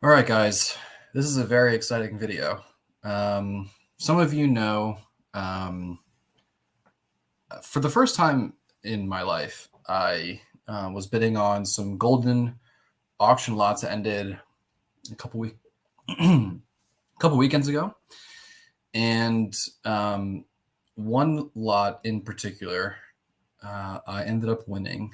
All right, guys, this is a very exciting video. Some of you know, um, for the first time in my life, I was bidding on some Goldin auction lots that ended a couple weekends ago, and one lot in particular, I ended up winning.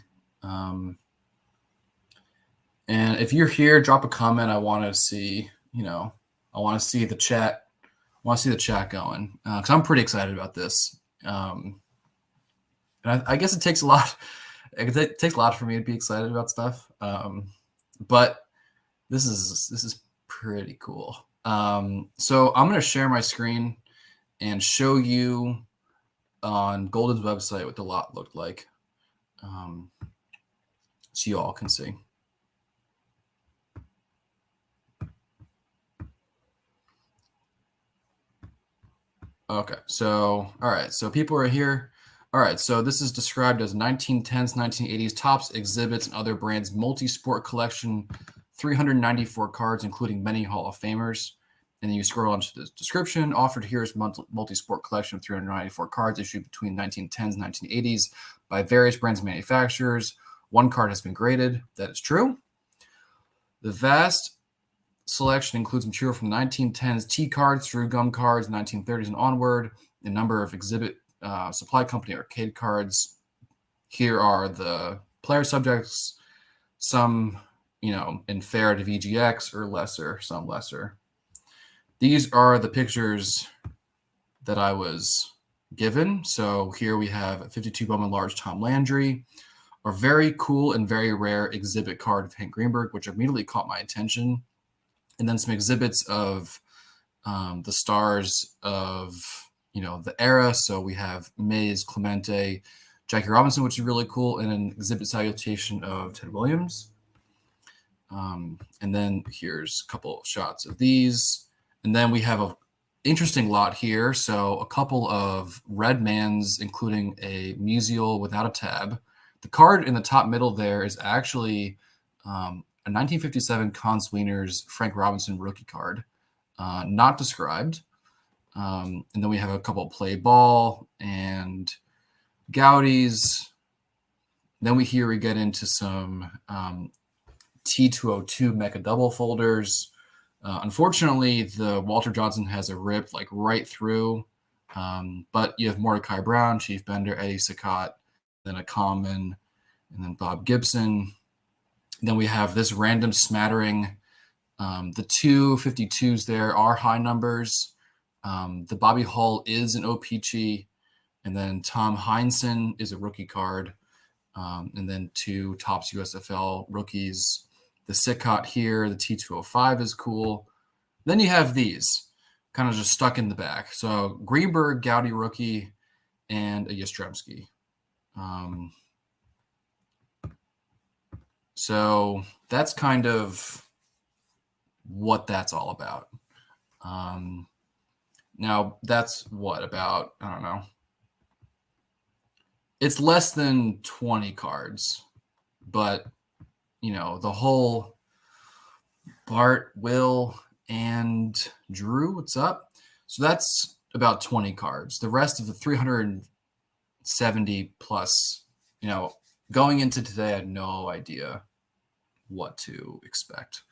And if you're here, drop a comment. I want to see, I want to see the chat. I want to see the chat going because I'm pretty excited about this. And I guess it takes a lot. It takes a lot for me to be excited about stuff. But this is pretty cool. So I'm going to share my screen and show you on Goldin's website what the lot looked like, so you all can see. Okay, so all right, so people are here. All right, so this is described as 1910s, 1980s Topps exhibits and other brands multi-sport collection, 394 cards, including many Hall of Famers. And then you scroll onto the description. Offered here is multi-sport collection of 394 cards issued between 1910s and 1980s by various brands and manufacturers. One card has been graded. That is true. The vast selection includes material from 1910s T cards through gum cards, 1930s and onward, a number of exhibit supply company arcade cards. Here are the player subjects, some, in fair to VGX or lesser, some lesser. These are the pictures that I was given. So here we have a 52 Bowman Large Tom Landry, a very cool and very rare exhibit card of Hank Greenberg, which immediately caught my attention. And then some exhibits of the stars of, the era. So we have Mays, Clemente, Jackie Robinson, which is really cool, and an exhibit salutation of Ted Williams. And then here's a couple shots of these. And then we have an interesting lot here. So a couple of red mans, including a Musial without a tab. The card in the top middle there is actually a 1957 Conn Wieners Frank Robinson rookie card, not described. And then we have a couple of play ball and Gaudi's. Then we get into some T202 Mecha double folders. Unfortunately, the Walter Johnson has a rip like right through, but you have Mordecai Brown, Chief Bender, Eddie Saccott, then a common, and then Bob Gibson. Then we have this random smattering. The 252s there are high numbers. The Bobby Hull is an OPG, and then Tom Heinsohn is a rookie card, and then two Topps USFL rookies. The Siccott here, the T205 is cool. Then you have these kind of just stuck in the back. So Greenberg, Gaudy rookie, and a Yastrzemski. So that's kind of what that's all about. Now that's what about, I don't know. It's less than 20 cards, but the whole Bart, Will, and Drew, what's up? So that's about 20 cards. The rest of the 370 plus, going into today, I had no idea what to expect.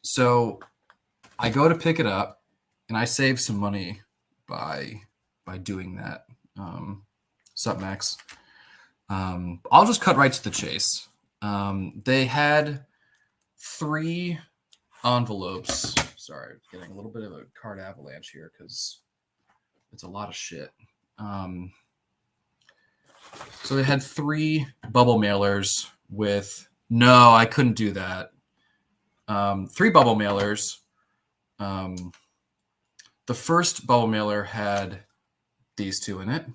So I go to pick it up, and I save some money by doing that. Sup, Max? I'll just cut right to the chase. They had 3 envelopes. Sorry, getting a little bit of a card avalanche here because it's a lot of shit. So they had 3 bubble mailers with, no, I couldn't do that. 3 bubble mailers. The first bubble mailer had these 2 in it,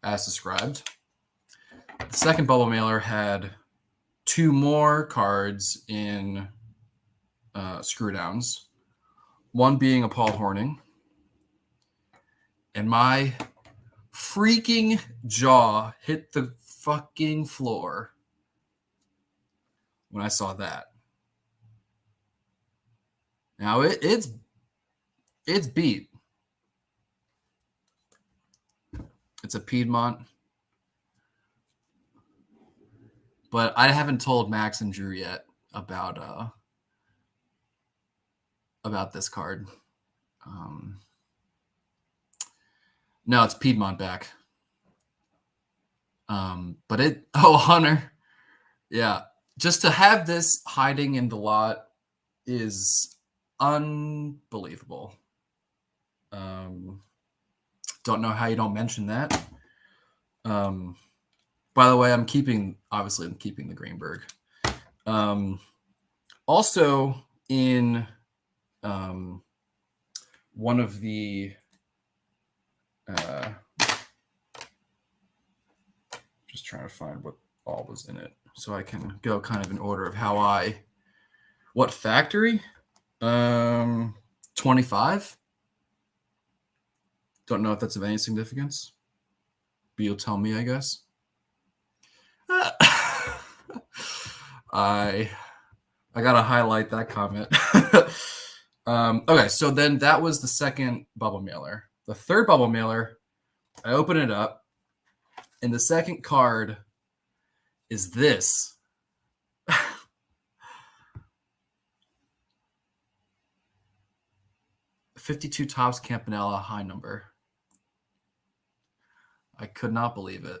as described. The second bubble mailer had 2 more cards in screw downs, one being a Paul Horning. And my freaking jaw hit the fucking floor when I saw that. Now it's beat. It's a Piedmont. But I haven't told Max and Drew yet about this card. No, it's Piedmont back. But Hunter. Yeah. Just to have this hiding in the lot is unbelievable. Don't know how you don't mention that. By the way, I'm keeping the Greenberg. Also in one of the just trying to find what all was in it so I can go kind of in order of what factory. 25. Don't know if that's of any significance, but you'll tell me, I guess. I gotta highlight that comment. Okay, so then that was the second bubble mailer. The third bubble mailer, I open it up, and the second card is this. 52 Topps Campanella high number. I could not believe it.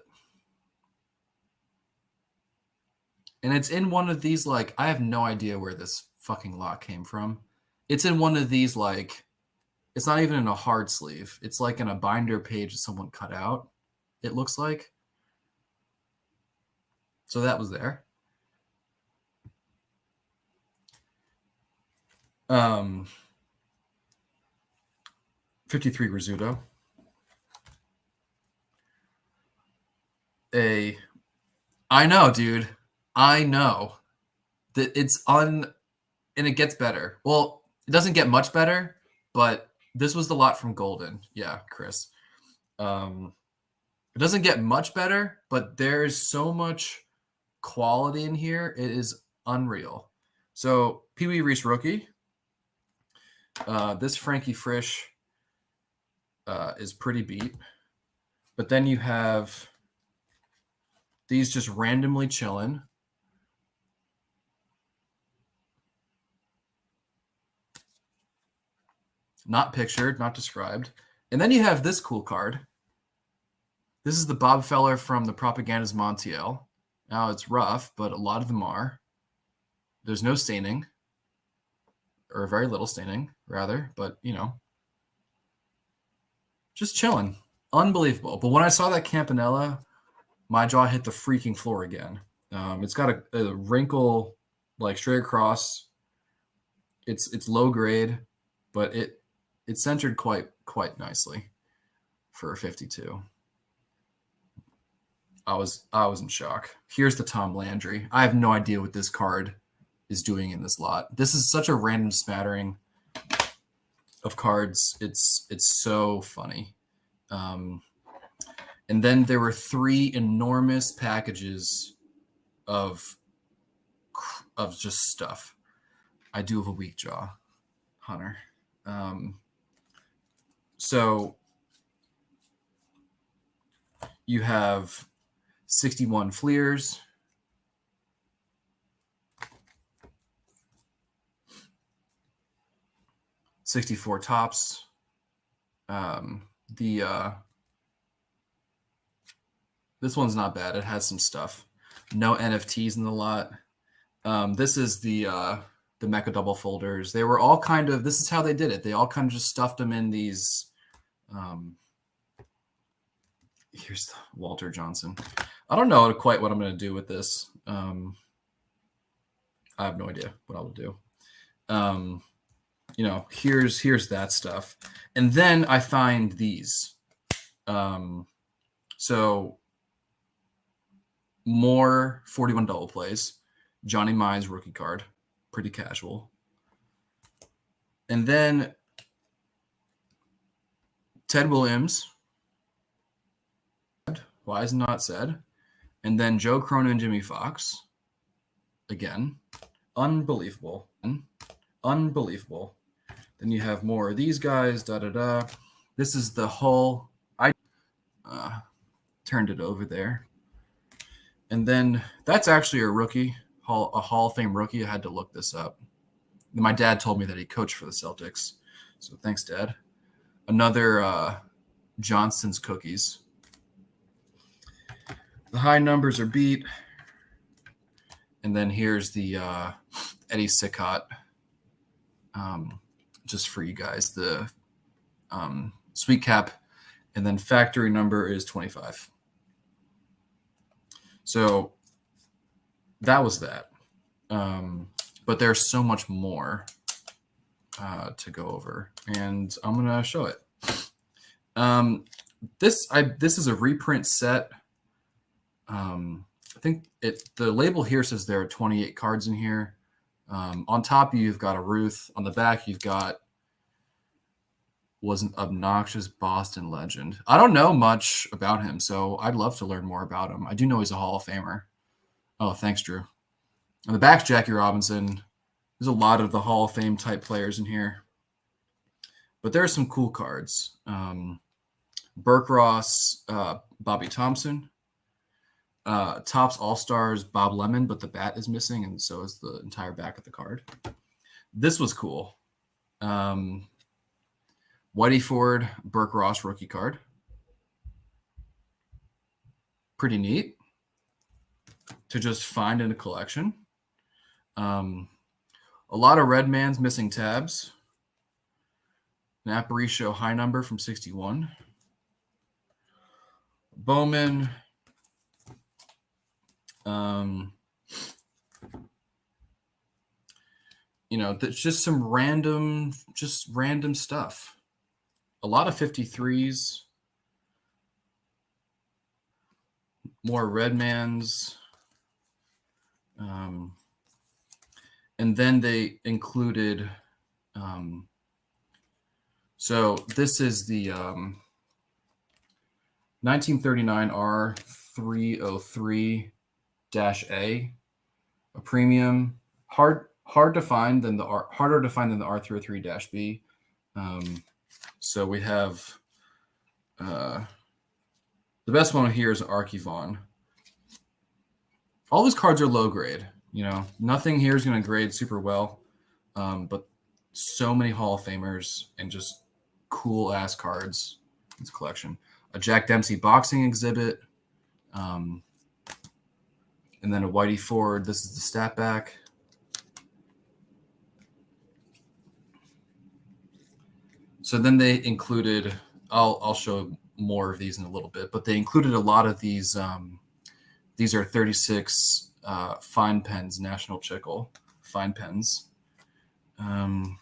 And it's in one of these, like, I have no idea where this fucking lot came from. It's in one of these, like, it's not even in a hard sleeve. It's like in a binder page that someone cut out, it looks like. So that was there. 53 Rizzuto. I know, dude. I know that it's and it gets better. Well, it doesn't get much better, but this was the lot from Goldin. Yeah, Chris. It doesn't get much better, but there's so much quality in here. It is unreal. So Pee Wee Reese rookie. This Frankie Frisch is pretty beat. But then you have these just randomly chilling. Not pictured, not described. And then you have this cool card. This is the Bob Feller from the Propaganda's Montiel. Now, it's rough, but a lot of them are. There's no staining. Or very little staining, rather. But, you know. Just chilling. Unbelievable. But when I saw that Campanella, my jaw hit the freaking floor again. It's got a wrinkle, like, straight across. It's low grade, but it's centered quite nicely for a 52. I was in shock. Here's the Tom Landry. I have no idea what this card is doing in this lot. This is such a random smattering of cards. It's so funny. And then there were 3 enormous packages of just stuff. I do have a weak jaw, Hunter. So you have 61 Fleers, '64 Topps. This one's not bad. It has some stuff. No NFTs in the lot. This is the Mecha double folders. They were all kind of, this is how they did it. They all kind of just stuffed them in these. Here's the Walter Johnson. I don't know quite what I'm going to do with this. I have no idea what I will do. You know, here's that stuff. And then I find these. So more 41 double plays. Johnny Mize rookie card. Pretty casual. And then Ted Williams. Why is not said? And then Joe Cronin and Jimmy Fox. Again. Unbelievable. Unbelievable. Then you have more of these guys. Da da da. This is the Hull. I turned it over there. And then that's actually a rookie, a Hall of Fame rookie. I had to look this up. My dad told me that he coached for the Celtics. So thanks, Dad. Another Johnson's cookies. The high numbers are beat. And then here's the Eddie Sickott, just for you guys. The sweet cap, and then factory number is 25. So that was that. But there's so much more to go over, and I'm gonna show it. This is a reprint set. I think the label here says there are 28 cards in here. On top you've got a Ruth. On the back you've got was an obnoxious Boston legend. I don't know much about him, so I'd love to learn more about him. I do know he's a Hall of Famer. Oh, thanks, Drew. On the back's Jackie Robinson. There's a lot of the Hall of Fame type players in here. But there are some cool cards. Burke Ross, Bobby Thompson. Topps All-Stars, Bob Lemon, but the bat is missing, and so is the entire back of the card. This was cool. Whitey Ford, Burke Ross rookie card. Pretty neat to just find in a collection. A lot of Redman's missing tabs. An Aparicio high number from 61. Bowman. That's just some random stuff. A lot of 53s. More Redmans. And then they included, so this is the 1939 R303-A, a premium, harder to find than the R303-B. So we have the best one here is Archivon. All these cards are low grade. Nothing here is going to grade super well, but so many Hall of Famers and just cool ass cards in this collection. A Jack Dempsey boxing exhibit, and then a Whitey Ford. This is the stat back. So then they included. I'll show more of these in a little bit, but they included a lot of these. These are 36 fine pens, National Chickle fine pens. Then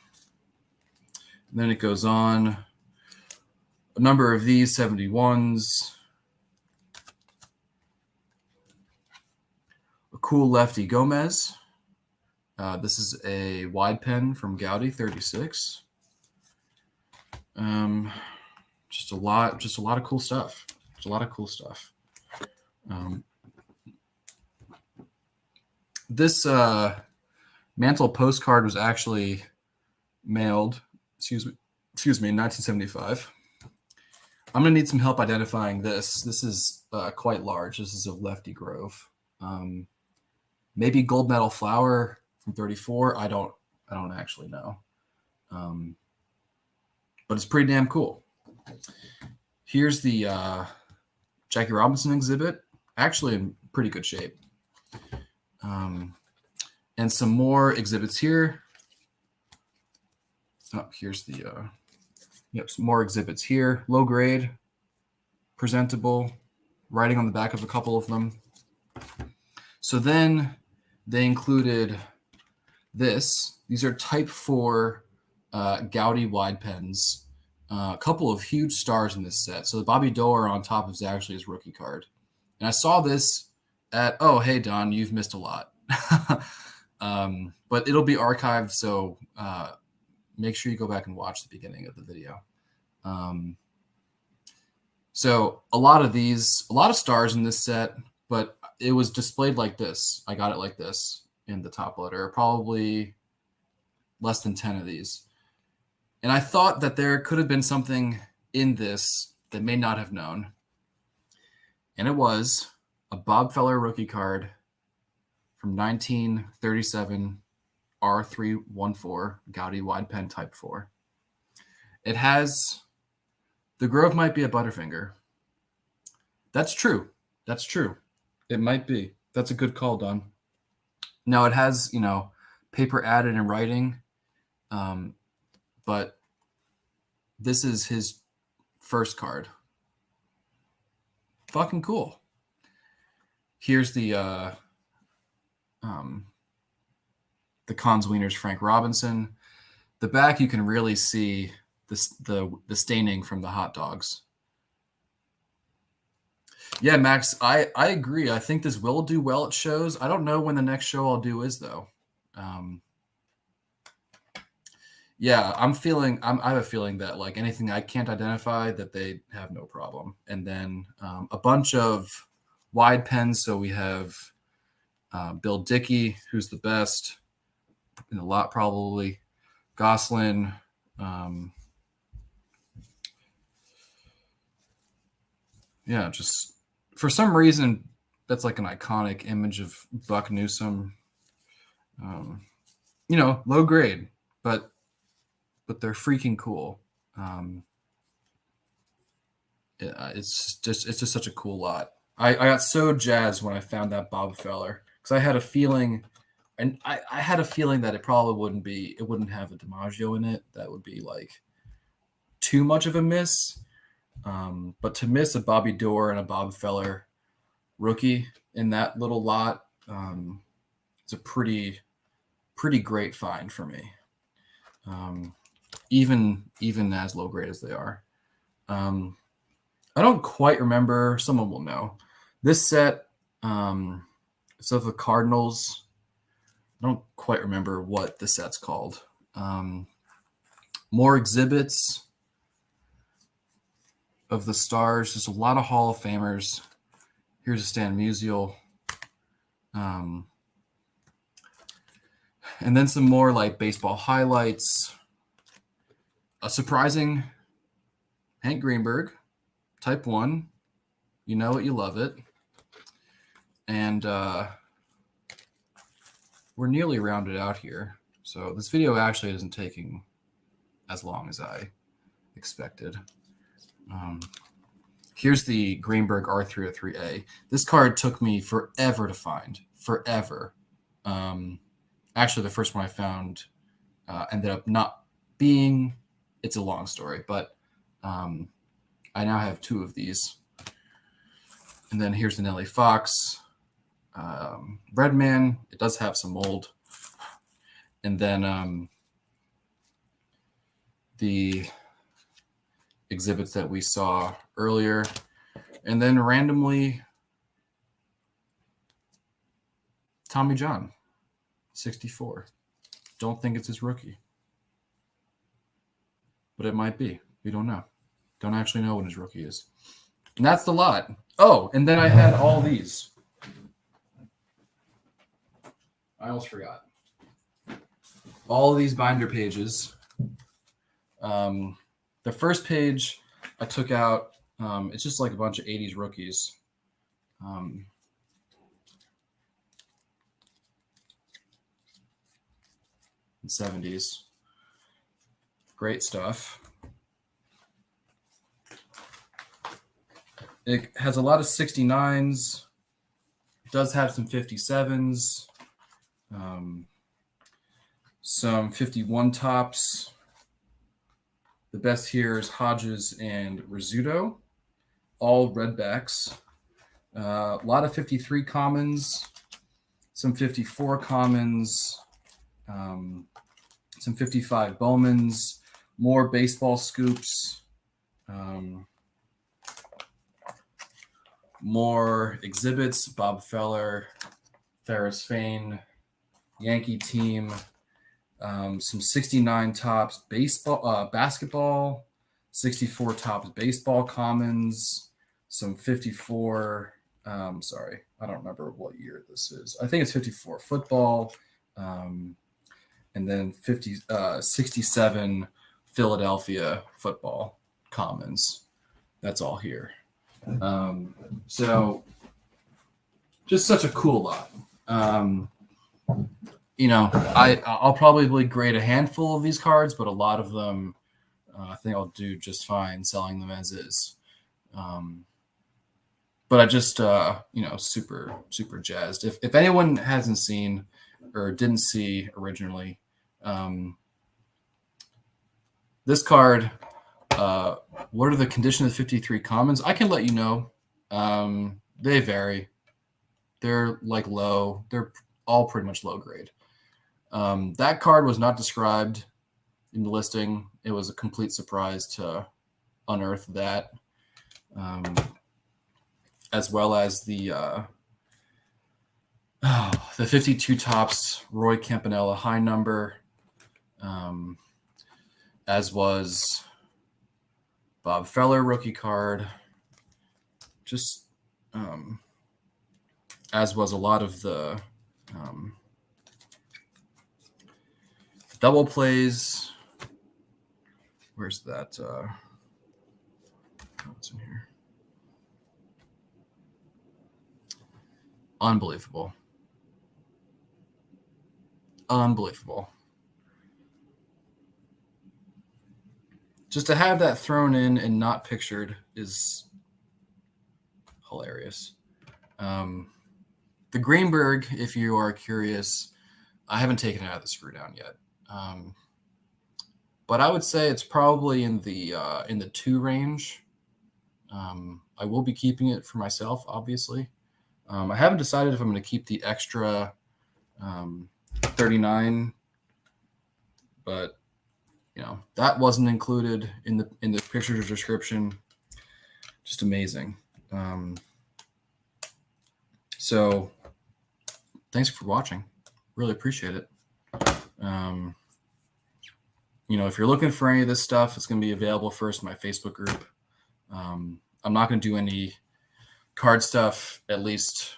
it goes on. A number of these 71s. A cool Lefty Gomez. This is a wide pen from Gowdy, 36. Just a lot of cool stuff. Just a lot of cool stuff. This Mantle postcard was actually mailed, excuse me, in 1975. I'm going to need some help identifying this. This is quite large. This is a Lefty Grove. Maybe Gold Medal Flower from 34. I don't actually know. But it's pretty damn cool. Here's the Jackie Robinson exhibit. Actually in pretty good shape. And some more exhibits here. Oh, here's the some more exhibits here. Low grade, presentable, writing on the back of a couple of them. So then they included this. These are Type 4 Gowdy wide pens. A couple of huge stars in this set. So the Bobby Doerr on top is actually his rookie card. And I saw this at, oh, hey, Don, you've missed a lot. But it'll be archived, so make sure you go back and watch the beginning of the video. So a lot of stars in this set, but it was displayed like this. I got it like this in the top loader, probably less than 10 of these. And I thought that there could have been something in this that may not have known. And it was a Bob Feller rookie card from 1937, R314, Gaudy wide pen type 4. It has, the Grove might be a Butterfinger. That's true. That's true. It might be. That's a good call, Don. Now it has, paper added in writing, but this is his first card. Fucking cool. Here's the Cons Wieners Frank Robinson. The back you can really see the staining from the hot dogs. Yeah, Max, I agree. I think this will do well at shows. I don't know when the next show I'll do is though. Yeah, I have a feeling that like anything I can't identify that they have no problem. And then a bunch of wide pens. So we have Bill Dickey, who's the best in a lot probably. Goslin. Yeah, just for some reason that's like an iconic image of Buck Newsome. Low grade, but they're freaking cool. It's just such a cool lot. I got so jazzed when I found that Bob Feller because I had a feeling, and I had a feeling that it probably wouldn't have a DiMaggio in it. That would be like too much of a miss. But to miss a Bobby Doerr and a Bob Feller rookie in that little lot, it's a pretty great find for me. Even as low grade as they are. I don't quite remember. Someone will know. This set, so the Cardinals, I don't quite remember what the set's called. More exhibits of the Stars. Just a lot of Hall of Famers. Here's a Stan Musial. And then some more like baseball highlights. A surprising Hank Greenberg, type 1. You know it, you love it. And we're nearly rounded out here. So this video actually isn't taking as long as I expected. Here's the Greenberg R303A. This card took me forever to find. Forever. Actually, the first one I found ended up not being. It's a long story, but I now have 2 of these. And then here's the Nellie Fox. Redman. It does have some mold. And then the exhibits that we saw earlier. And then randomly, Tommy John, 64. Don't think it's his rookie. But it might be. We don't know. Don't actually know when his rookie is. And that's the lot. Oh, and then I had all these. I almost forgot. All of these binder pages. The first page I took out, it's just like a bunch of 80s rookies. And 70s. Great stuff. It has a lot of 69s. It does have some 57s. Some 51 tops. The best here is Hodges and Rizzuto, all redbacks. A lot of 53 commons, some 54 commons, some 55 Bowmans, more baseball scoops, more exhibits, Bob Feller, Ferris Fane, Yankee team, some 69 tops basketball, 64 tops baseball commons, some 54, sorry, I don't remember what year this is. I think it's 54 football, and then 67 Philadelphia football commons. That's all here. So just such a cool lot. I'll probably grade a handful of these cards, but a lot of them I think I'll do just fine selling them as is. But I just super jazzed. If anyone hasn't seen or didn't see originally, this card, what are the condition of 53 commons? I can let you know. They vary. They're like low. They're all pretty much low grade. That card was not described in the listing. It was a complete surprise to unearth that, as well as the 52 tops Roy Campanella high number, as was Bob Feller rookie card, just as was a lot of the double plays. Where's that? What's in here? Unbelievable. Just to have that thrown in and not pictured is hilarious. The Greenberg, if you are curious, I haven't taken it out of the screw down yet. But I would say it's probably in the 2 range. I will be keeping it for myself, obviously. I haven't decided if I'm going to keep the extra 39, but that wasn't included in the picture description. Just amazing. So thanks for watching. Really appreciate it. If you're looking for any of this stuff, it's going to be available first in my Facebook group. I'm not going to do any card stuff, at least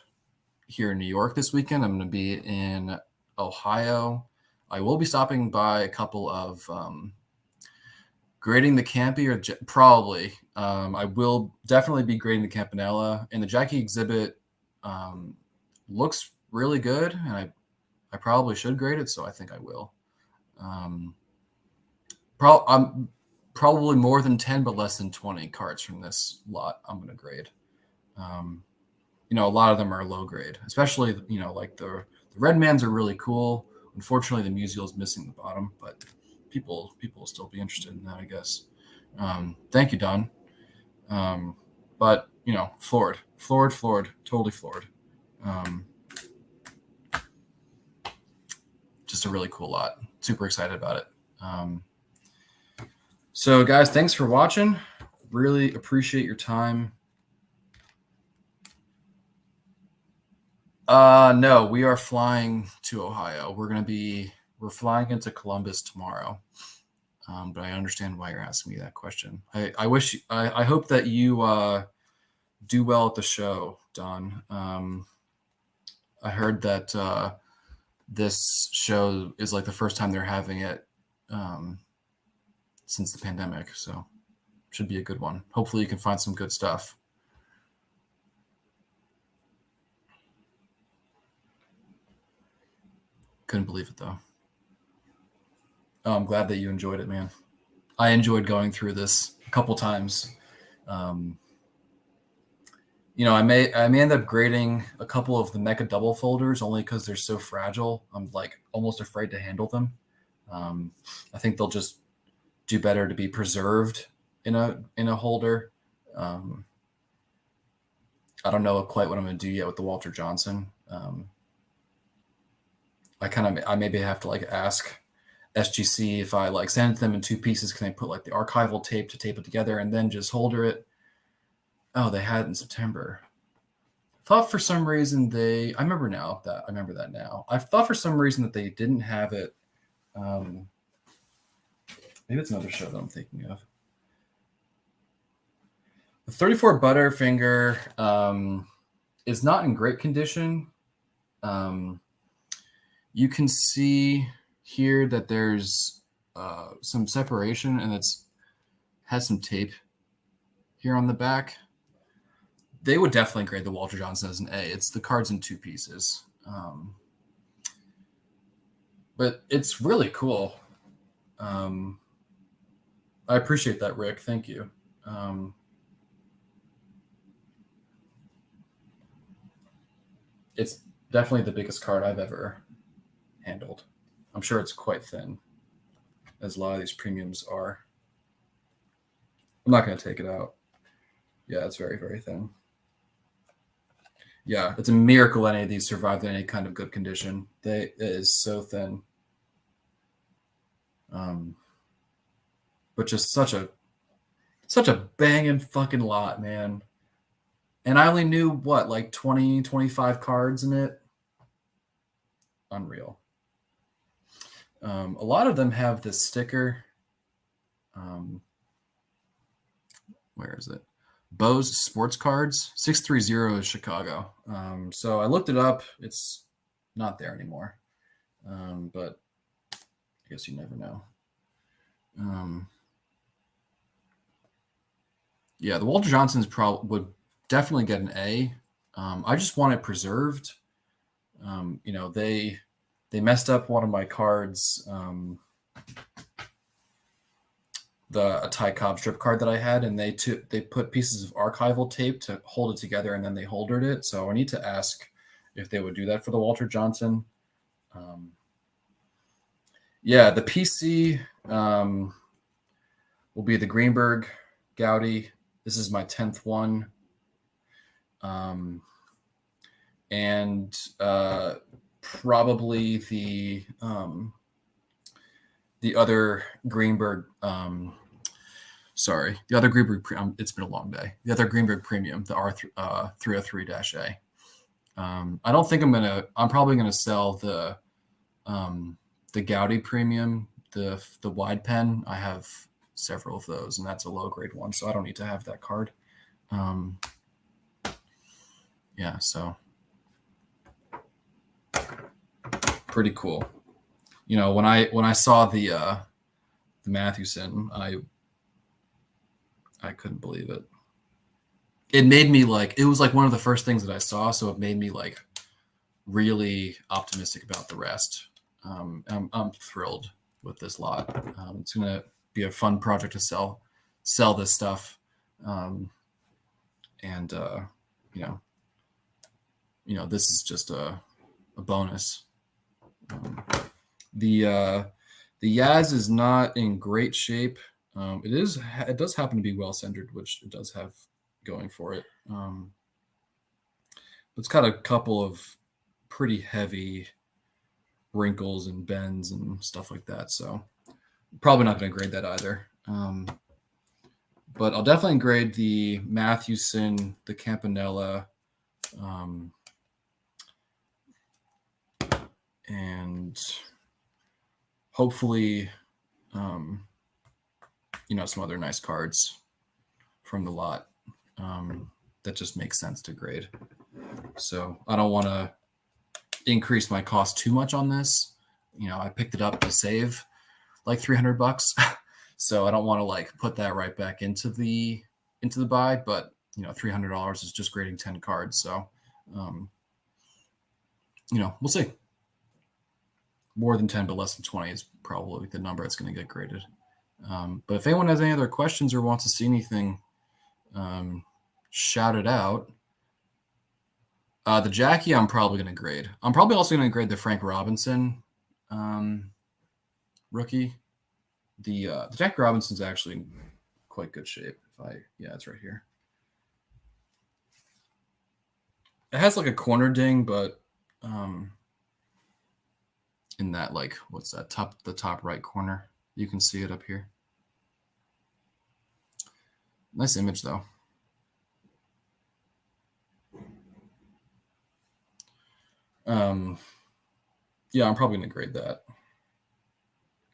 here in New York this weekend. I'm going to be in Ohio. I will be stopping by a couple of grading the Campy, or probably. I will definitely be grading the Campanella. And the Jackie exhibit looks really good, and I probably should grade it, so I think I will. I'm probably more than 10, but less than 20 cards from this lot I'm going to grade. A lot of them are low grade, especially, like the Redmans are really cool. Unfortunately, the Musial is missing the bottom, but people will still be interested in that, I guess. Thank you, Don. But, floored, totally floored. Just a really cool lot. Super excited about it. So, guys, thanks for watching. Really appreciate your time. No, we are flying to Ohio. We're flying into Columbus tomorrow. But I understand why you're asking me that question. I hope that you do well at the show, Don. I heard that this show is like the first time they're having it since the pandemic, so should be a good one. Hopefully you can find some good stuff. Couldn't believe it, though. Oh, I'm glad that you enjoyed it, man. I enjoyed going through this a couple times. I may end up grading a couple of the Mecha double folders only because they're so fragile. I'm like almost afraid to handle them. I think they'll just do better to be preserved in a holder. I don't know quite what I'm going to do yet with the Walter Johnson. I maybe have to like ask SGC if I like send them in 2 pieces, can they put like the archival tape to tape it together and then just holder it? Oh, they had it in September. Thought for some reason I remember that now. I thought for some reason that they didn't have it. Maybe it's another show that I'm thinking of. The 34 Butterfinger is not in great condition. You can see here that there's some separation, and it's has some tape here on the back. They would definitely grade the Walter Johnson as an A. It's the cards in two pieces. But it's really cool. I appreciate that, Rick. Thank you. It's definitely the biggest card I've ever handled. I'm sure it's quite thin, as a lot of these premiums are. I'm not going to take it out. Yeah, it's very, very thin. Yeah, it's a miracle any of these survived in any kind of good condition. It is so thin. But just such a banging fucking lot, man. And I only knew what, like 20, 25 cards in it. Unreal. A lot of them have this sticker. Where is it? Bose Sports Cards. 630 is Chicago. So I looked it up. It's not there anymore. But I guess you never know. Yeah, the Walter Johnson's would definitely get an A. I just want it preserved. They messed up one of my cards, a Ty Cobb strip card that I had, and they put pieces of archival tape to hold it together, and then they holdered it. So I need to ask if they would do that for the Walter Johnson. Yeah, the PC will be the Greenberg Gaudy. This is my 10th one. And probably the other Greenberg. The other Greenberg. It's been a long day. The other Greenberg Premium, the R303-A. I don't think I'm probably gonna sell the Gaudy Premium, the wide pen. I have several of those, and that's a low grade one, so I don't need to have that card. Yeah, so pretty cool. When I saw the Mathewson, I couldn't believe it. It made me it was like one of the first things that I saw, so it made me really optimistic about the rest. I'm thrilled with this lot. It's gonna be a fun project to sell this stuff, and this is just a bonus. The Yaz is not in great shape. It does happen to be well centered, which it does have going for it. It's got a couple of pretty heavy wrinkles and bends and stuff like that. So probably not going to grade that either. But I'll definitely grade the Mathewson, the Campanella, and hopefully, some other nice cards from the lot that just makes sense to grade. So I don't want to increase my cost too much on this. I picked it up to save like $300, so I don't want to put that right back into the buy. But $300 is just grading 10 cards, so we'll see. More than 10, but less than 20 is probably the number that's going to get graded. But if anyone has any other questions or wants to see anything, shout it out. The Jackie, I'm probably going to grade. I'm probably also going to grade the Frank Robinson rookie. The Jackie Robinson's actually in quite good shape. It's right here. It has a corner ding, but in that what's that, the top right corner, you can see it up here. Nice image though. Yeah, I'm probably gonna grade that.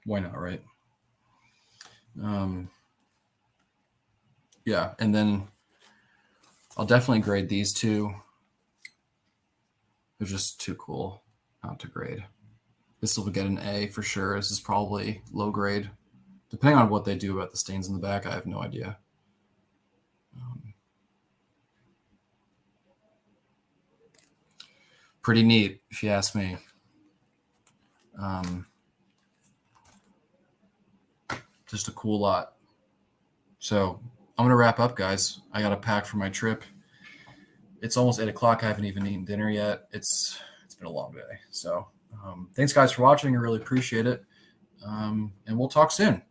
Why not, right? Yeah, and then I'll definitely grade these two. They're just too cool not to grade. This will get an A for sure. This is probably low grade. Depending on what they do about the stains in the back, I have no idea. Pretty neat, if you ask me. Just a cool lot. So I'm going to wrap up, guys. I got to pack for my trip. It's almost 8 o'clock. I haven't even eaten dinner yet. It's been a long day. So thanks, guys, for watching. I really appreciate it. And we'll talk soon.